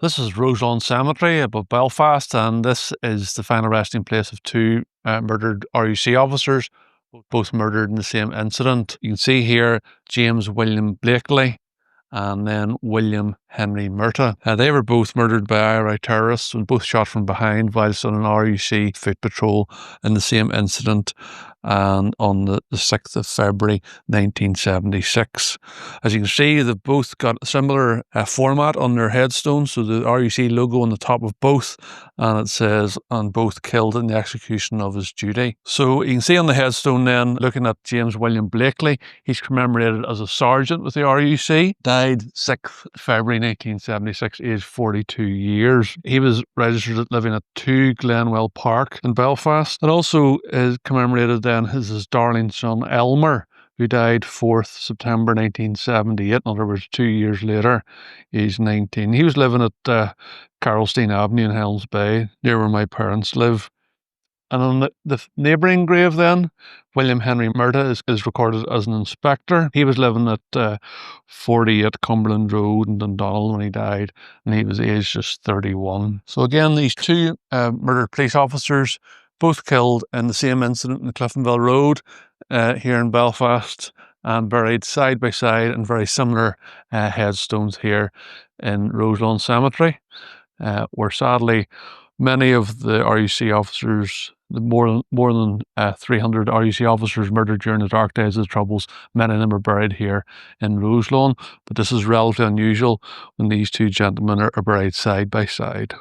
This is Royal Cemetery above Belfast, and this is the final resting place of two murdered RUC officers, both murdered in the same incident. You can see here James William Blakely and then William Henry Murtagh. They were both murdered by IRA terrorists and both shot from behind whilst on an RUC foot patrol in the same incident, and on the 6th of February 1976. As you can see, they've both got a similar format on their headstones, so the RUC logo on the top of both, and it says, "And both killed in the execution of his duty." So you can see on the headstone then, looking at James William Blakely, he's commemorated as a sergeant with the RUC, died 6th February 1976, aged 42 years. He was registered living at 2 Glenwell Park in Belfast. It also is commemorated then as his darling son Elmer, who died 4th September 1978, in other words 2 years later, aged 19. He was living at Carolstein Avenue in Helms Bay, near where my parents live. And on the neighbouring grave then, William Henry Murtagh is recorded as an inspector. He was living at 48 Cumberland Road in Dundonald when he died, and he was aged just 31. So again, these two murdered police officers, both killed in the same incident in the Cliftonville Road here in Belfast, and buried side by side in very similar headstones here in Royal Cemetery, where sadly many of the RUC officers, more than 300 RUC officers murdered during the dark days of the Troubles, many of them are buried here in Roselawn. But this is relatively unusual when these two gentlemen are buried side by side.